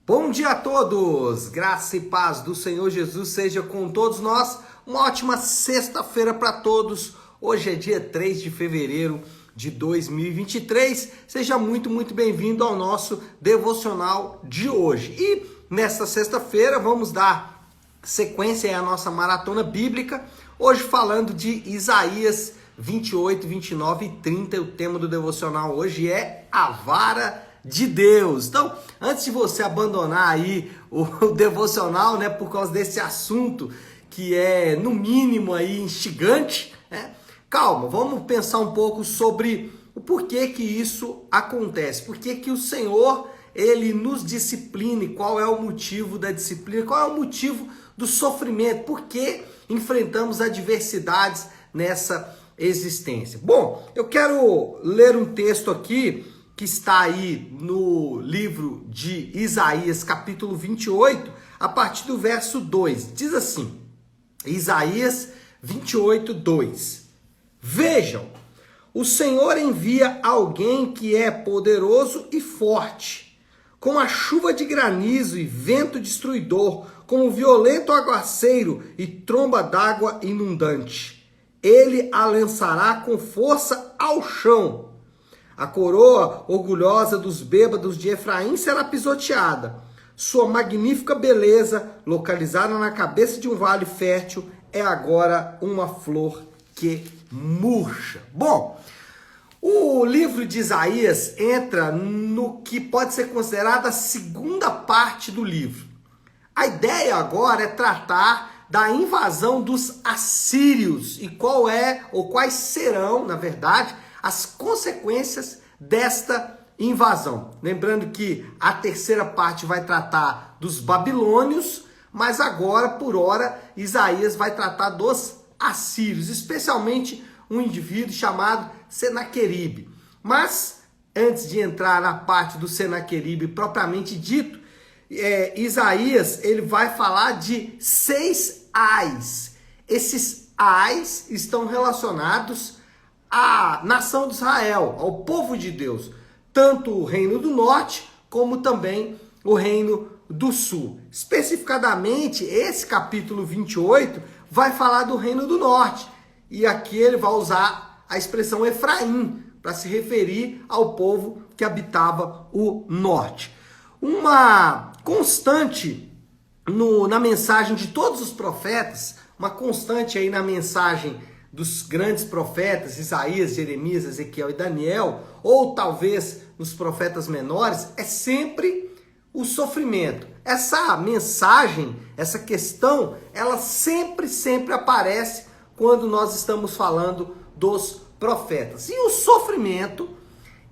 Bom dia a todos! Graça e paz do Senhor Jesus seja com todos nós. Uma ótima sexta-feira para todos. Hoje é dia 3 de fevereiro de 2023. Seja muito bem-vindo ao nosso devocional de hoje. E nesta sexta-feira vamos dar sequência à nossa maratona bíblica. Hoje falando de Isaías 28, 29 e 30. O tema do devocional hoje é a vara de Deus. Então, antes de você abandonar aí o devocional, né, por causa desse assunto que é, no mínimo, aí instigante, né? Calma, vamos pensar um pouco sobre o porquê que isso acontece. Por que o Senhor, ele nos disciplina, e qual é o motivo da disciplina, qual é o motivo do sofrimento, por que enfrentamos adversidades nessa existência. Bom, eu quero ler um texto aqui que está aí no livro de Isaías, capítulo 28, a partir do verso 2. Diz assim, Isaías 28, 2. Vejam, o Senhor envia alguém que é poderoso e forte, com a chuva de granizo e vento destruidor, com o violento aguaceiro e tromba d'água inundante. Ele a lançará com força ao chão. A coroa orgulhosa dos bêbados de Efraim será pisoteada. Sua magnífica beleza, localizada na cabeça de um vale fértil, é agora uma flor que murcha. Bom, o livro de Isaías entra no que pode ser considerada a segunda parte do livro. A ideia agora é tratar da invasão dos assírios e qual é, ou quais serão, na verdade, as consequências desta invasão. Lembrando que a terceira parte vai tratar dos babilônios, mas agora, por hora, Isaías vai tratar dos assírios, especialmente um indivíduo chamado Senaqueribe. Mas, antes de entrar na parte do Senaqueribe propriamente dito, Isaías ele vai falar de 6 ais. Esses ais estão relacionados à nação de Israel, ao povo de Deus, tanto o reino do norte como também o reino do sul. Especificadamente, esse capítulo 28 vai falar do reino do norte, e aqui ele vai usar a expressão Efraim para se referir ao povo que habitava o norte. Uma constante na mensagem de todos os profetas, uma constante aí na mensagem dos grandes profetas, Isaías, Jeremias, Ezequiel e Daniel, ou talvez nos profetas menores, é sempre o sofrimento. Essa mensagem, essa questão, ela sempre aparece quando nós estamos falando dos profetas. E o sofrimento,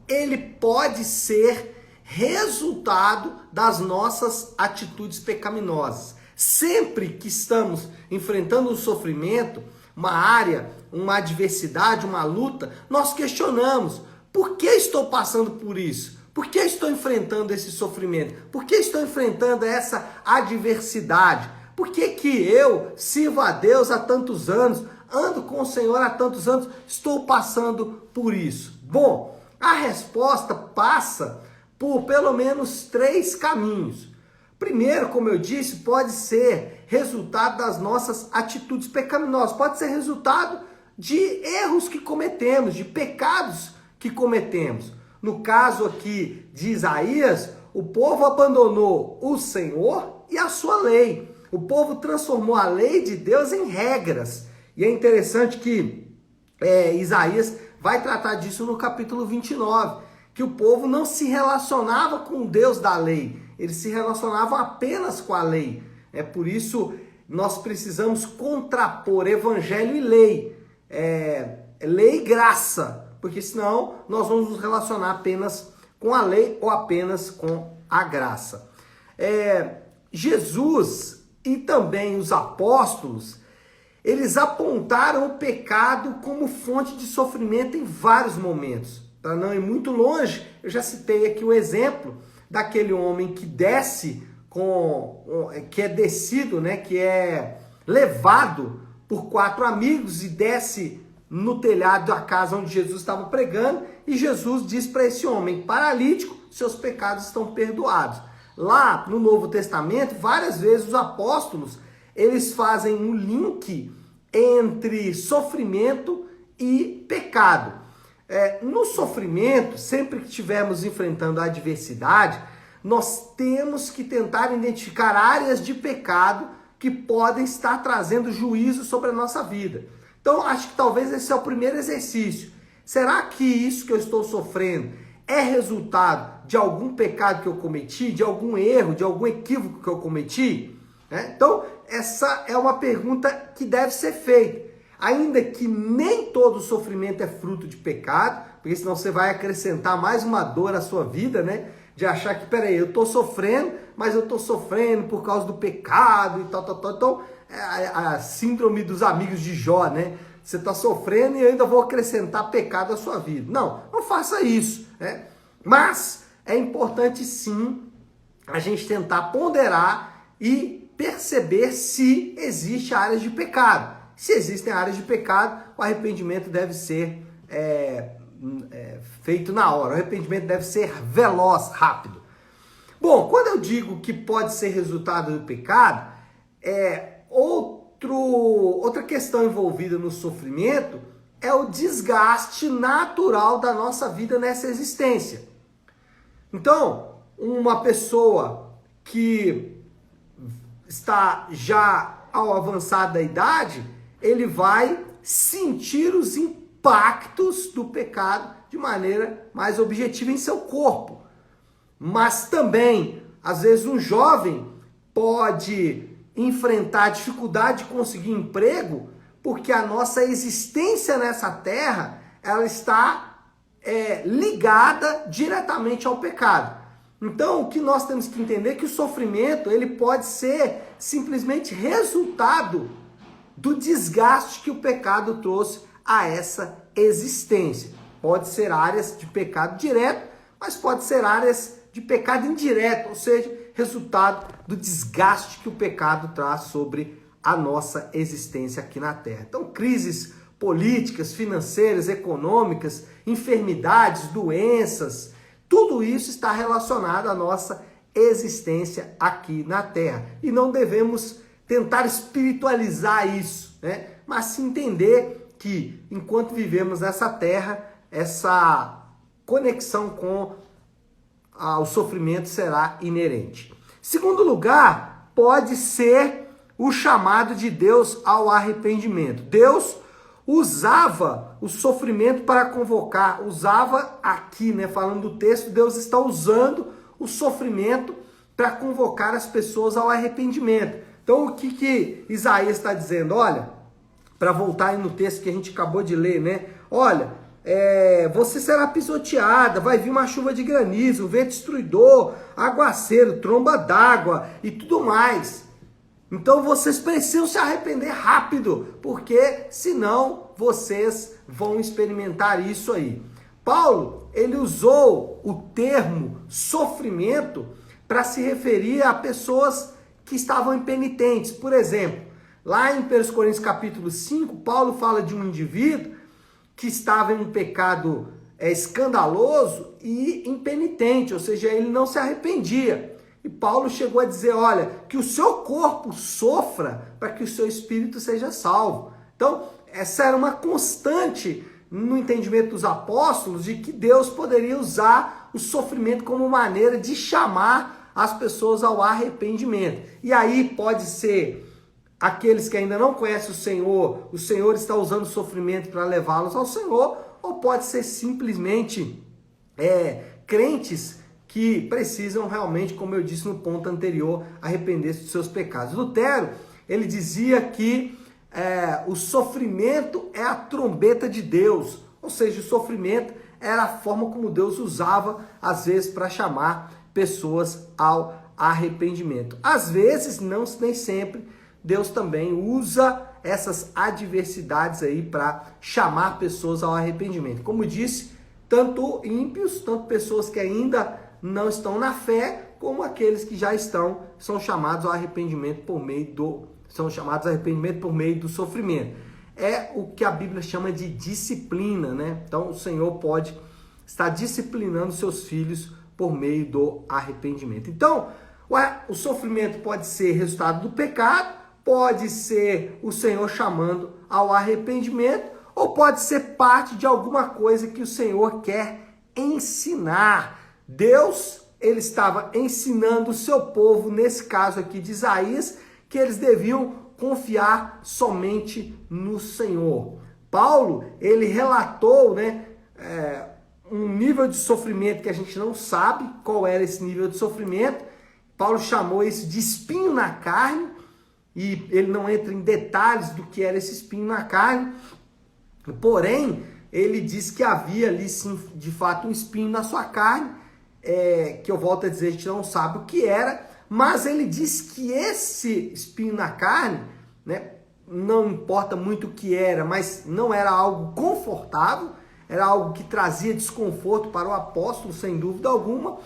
ele pode ser resultado das nossas atitudes pecaminosas. Sempre que estamos enfrentando um sofrimento, uma área, uma adversidade, uma luta, nós questionamos: por que estou passando por isso? Por que estou enfrentando esse sofrimento? Por que estou enfrentando essa adversidade? Por que eu sirvo a Deus há tantos anos, ando com o Senhor há tantos anos, estou passando por isso? Bom, a resposta passa por pelo menos 3 caminhos. Primeiro, como eu disse, pode ser resultado das nossas atitudes pecaminosas, pode ser resultado de erros que cometemos, de pecados que cometemos. No caso aqui de Isaías, o povo abandonou o Senhor e a sua lei. O povo transformou a lei de Deus em regras. E é interessante que Isaías vai tratar disso no capítulo 29, que o povo não se relacionava com o Deus da lei, eles se relacionavam apenas com a lei. É por isso nós precisamos contrapor evangelho e lei, lei e graça, porque senão nós vamos nos relacionar apenas com a lei ou apenas com a graça. Jesus e também os apóstolos, eles apontaram o pecado como fonte de sofrimento em vários momentos. Para não ir muito longe, eu já citei aqui o exemplo daquele homem que desce que é descido, né, que é levado por 4 amigos e desce no telhado da casa onde Jesus estava pregando, e Jesus diz para esse homem paralítico: seus pecados estão perdoados. Lá no Novo Testamento, várias vezes os apóstolos, eles fazem um link entre sofrimento e pecado. No sofrimento, sempre que estivermos enfrentando a adversidade, nós temos que tentar identificar áreas de pecado que podem estar trazendo juízo sobre a nossa vida. Então, acho que talvez esse é o primeiro exercício. Será que isso que eu estou sofrendo é resultado de algum pecado que eu cometi, de algum erro, de algum equívoco que eu cometi? Então, essa é uma pergunta que deve ser feita. Ainda que nem todo sofrimento é fruto de pecado, porque senão você vai acrescentar mais uma dor à sua vida, né? De achar que, peraí, eu estou sofrendo, mas eu estou sofrendo por causa do pecado e tal. Então, a síndrome dos amigos de Jó, né? Você está sofrendo e eu ainda vou acrescentar pecado à sua vida. Não, não faça isso, né? Mas é importante sim a gente tentar ponderar e perceber se existe áreas de pecado. Se existem áreas de pecado, o arrependimento deve ser feito na hora. O arrependimento deve ser veloz, rápido. Bom, quando eu digo que pode ser resultado do pecado, outra questão envolvida no sofrimento é o desgaste natural da nossa vida nessa existência. Então, uma pessoa que está já ao avançar da idade, ele vai sentir os impactos do pecado de maneira mais objetiva em seu corpo. Mas também, às vezes, um jovem pode enfrentar dificuldade de conseguir emprego porque a nossa existência nessa terra, ela está ligada diretamente ao pecado. Então, o que nós temos que entender é que o sofrimento, ele pode ser simplesmente resultado do desgaste que o pecado trouxe a essa existência. Pode ser áreas de pecado direto, mas pode ser áreas de pecado indireto, ou seja, resultado do desgaste que o pecado traz sobre a nossa existência aqui na Terra. Então, crises políticas, financeiras, econômicas, enfermidades, doenças, tudo isso está relacionado à nossa existência aqui na Terra. E não devemos tentar espiritualizar isso, né? Mas sim entender que enquanto vivemos nessa Terra, essa conexão com o sofrimento será inerente. Segundo lugar, pode ser o chamado de Deus ao arrependimento. Deus usava o sofrimento para convocar, usava aqui, né, falando do texto, Deus está usando o sofrimento para convocar as pessoas ao arrependimento. Então, o que Isaías está dizendo? Olha, para voltar aí no texto que a gente acabou de ler, né? Olha, você será pisoteada, vai vir uma chuva de granizo, vento destruidor, aguaceiro, tromba d'água e tudo mais. Então vocês precisam se arrepender rápido, porque senão vocês vão experimentar isso aí. Paulo, ele usou o termo sofrimento para se referir a pessoas que estavam impenitentes. Por exemplo, lá em 1 Coríntios capítulo 5, Paulo fala de um indivíduo que estava em um pecado escandaloso e impenitente, ou seja, ele não se arrependia. E Paulo chegou a dizer, olha, que o seu corpo sofra para que o seu espírito seja salvo. Então, essa era uma constante no entendimento dos apóstolos de que Deus poderia usar o sofrimento como maneira de chamar as pessoas ao arrependimento. E aí pode ser aqueles que ainda não conhecem o Senhor está usando o sofrimento para levá-los ao Senhor, ou pode ser simplesmente crentes que precisam realmente, como eu disse no ponto anterior, arrepender-se dos seus pecados. Lutero, ele dizia que o sofrimento é a trombeta de Deus, ou seja, o sofrimento era a forma como Deus usava, às vezes, para chamar pessoas ao arrependimento. Às vezes, nem sempre, Deus também usa essas adversidades aí para chamar pessoas ao arrependimento. Como disse, tanto ímpios, tanto pessoas que ainda não estão na fé, como aqueles que já estão, são chamados ao arrependimento por meio do sofrimento. É o que a Bíblia chama de disciplina, né? Então o Senhor pode estar disciplinando seus filhos por meio do arrependimento. Então, o sofrimento pode ser resultado do pecado, pode ser o Senhor chamando ao arrependimento, ou pode ser parte de alguma coisa que o Senhor quer ensinar. Deus, ele estava ensinando o seu povo, nesse caso aqui de Isaías, que eles deviam confiar somente no Senhor. Paulo, ele relatou, um nível de sofrimento que a gente não sabe qual era esse nível de sofrimento. Paulo chamou isso de espinho na carne, e ele não entra em detalhes do que era esse espinho na carne, porém, ele diz que havia ali, sim, de fato, um espinho na sua carne, que eu volto a dizer, a gente não sabe o que era, mas ele diz que esse espinho na carne, não importa muito o que era, mas não era algo confortável, era algo que trazia desconforto para o apóstolo, sem dúvida alguma.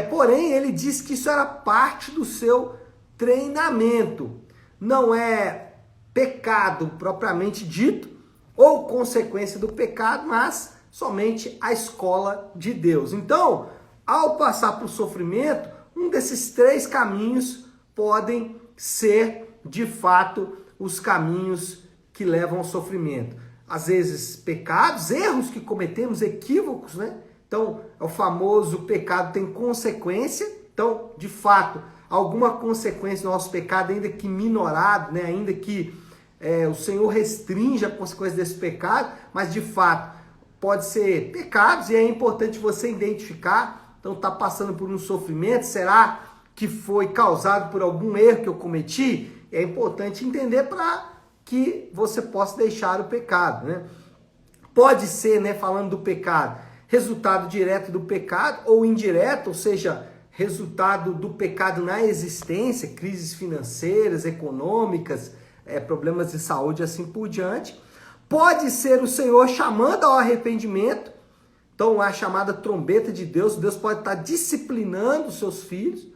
Porém, ele diz que isso era parte do seu treinamento. Não é pecado propriamente dito, ou consequência do pecado, mas somente a escola de Deus. Então, ao passar por sofrimento, um desses três caminhos podem ser, de fato, os caminhos que levam ao sofrimento. Às vezes, pecados, erros que cometemos, equívocos, Então, é o famoso pecado tem consequência. Então, de fato, alguma consequência do nosso pecado, ainda que minorado, ainda que o Senhor restrinja a consequência desse pecado, mas de fato, pode ser pecados e é importante você identificar. Então, está passando por um sofrimento, será que foi causado por algum erro que eu cometi? É importante entender para que você possa deixar o pecado, Pode ser, falando do pecado, resultado direto do pecado ou indireto, ou seja, resultado do pecado na existência, crises financeiras, econômicas, problemas de saúde e assim por diante. Pode ser o Senhor chamando ao arrependimento, então a chamada trombeta de Deus, Deus pode estar disciplinando os seus filhos,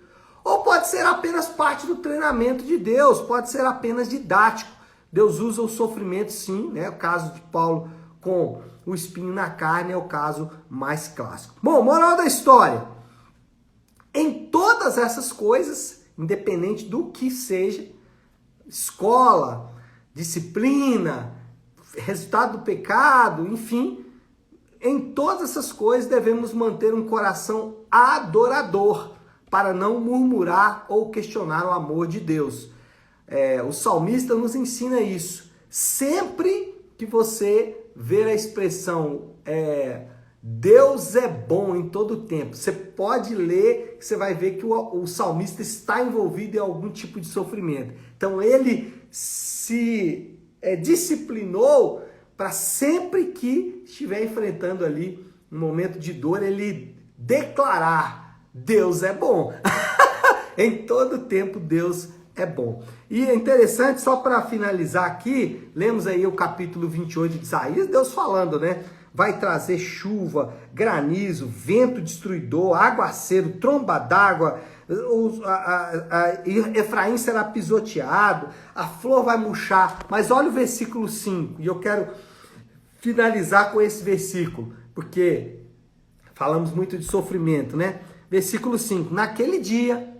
ou pode ser apenas parte do treinamento de Deus, pode ser apenas didático. Deus usa o sofrimento sim, O caso de Paulo com o espinho na carne é o caso mais clássico. Bom, moral da história. Em todas essas coisas, independente do que seja, escola, disciplina, resultado do pecado, enfim, em todas essas coisas devemos manter um coração adorador, para não murmurar ou questionar o amor de Deus. O salmista nos ensina isso. Sempre que você ver a expressão Deus é bom em todo tempo, você pode ler, você vai ver que o salmista está envolvido em algum tipo de sofrimento. Então ele se disciplinou para sempre que estiver enfrentando ali um momento de dor, ele declarar Deus é bom. Em todo tempo Deus é bom. E é interessante, só para finalizar aqui, lemos aí o capítulo 28 de Isaías, Deus falando, Vai trazer chuva, granizo, vento destruidor, aguaceiro, tromba d'água, Efraim será pisoteado, a flor vai murchar. Mas olha o versículo 5, e eu quero finalizar com esse versículo, porque falamos muito de sofrimento, Versículo 5, naquele dia,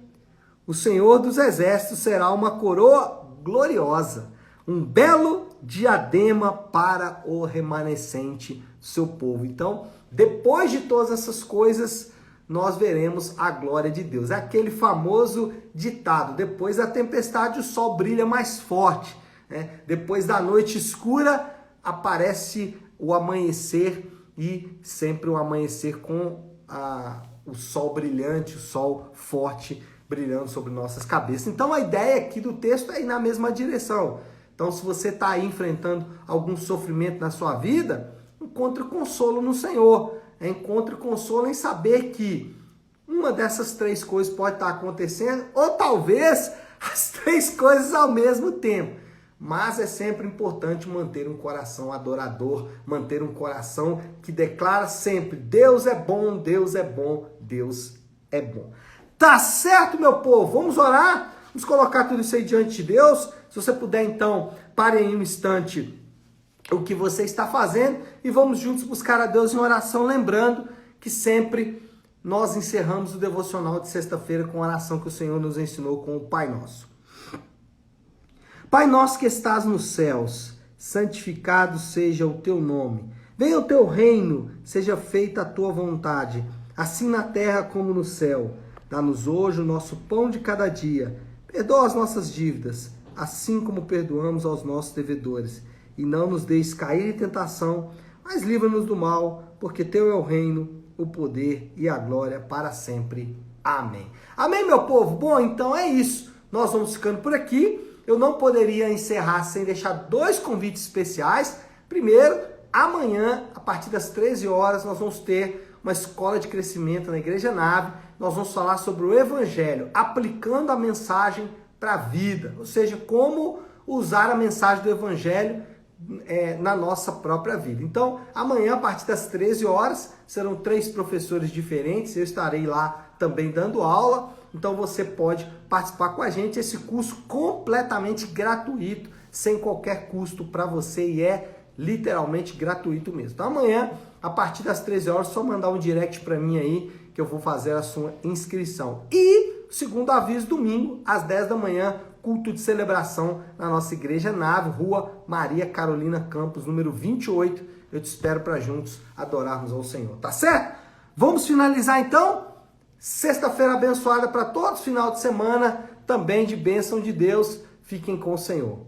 o Senhor dos Exércitos será uma coroa gloriosa, um belo diadema para o remanescente do seu povo. Então, depois de todas essas coisas, nós veremos a glória de Deus. É aquele famoso ditado, depois da tempestade o sol brilha mais forte. Depois da noite escura aparece o amanhecer, e sempre o amanhecer com o sol brilhante, o sol forte brilhando sobre nossas cabeças. Então a ideia aqui do texto é ir na mesma direção. Então se você está aí enfrentando algum sofrimento na sua vida, encontre consolo no Senhor. Encontre consolo em saber que uma dessas três coisas pode estar acontecendo, ou talvez as três coisas ao mesmo tempo. Mas é sempre importante manter um coração adorador, manter um coração que declara sempre: Deus é bom, Deus é bom, Deus é bom. Tá certo, meu povo? Vamos orar? Vamos colocar tudo isso aí diante de Deus? Se você puder, então, pare aí um instante o que você está fazendo e vamos juntos buscar a Deus em oração, lembrando que sempre nós encerramos o devocional de sexta-feira com a oração que o Senhor nos ensinou com o Pai Nosso. Pai nosso que estás nos céus, santificado seja o teu nome. Venha o teu reino, seja feita a tua vontade, assim na terra como no céu. Dá-nos hoje o nosso pão de cada dia. Perdoa as nossas dívidas, assim como perdoamos aos nossos devedores. E não nos deixes cair em tentação, mas livra-nos do mal, porque teu é o reino, o poder e a glória para sempre. Amém. Amém, meu povo? Bom, então é isso. Nós vamos ficando por aqui. Eu não poderia encerrar sem deixar dois convites especiais. Primeiro, amanhã, a partir das 13 horas, nós vamos ter uma escola de crescimento na Igreja Nave. Nós vamos falar sobre o Evangelho, aplicando a mensagem para a vida. Ou seja, como usar a mensagem do Evangelho na nossa própria vida. Então, amanhã, a partir das 13 horas, serão 3 professores diferentes. Eu estarei lá também dando aula. Então você pode participar com a gente, esse curso completamente gratuito, sem qualquer custo para você e é literalmente gratuito mesmo. Então amanhã, a partir das 13 horas, só mandar um direct para mim aí que eu vou fazer a sua inscrição. E segundo aviso, domingo, às 10 da manhã, culto de celebração na nossa Igreja Nave, Rua Maria Carolina Campos, número 28. Eu te espero para juntos adorarmos ao Senhor, tá certo? Vamos finalizar então? Sexta-feira abençoada para todos, final de semana também de bênção de Deus. Fiquem com o Senhor.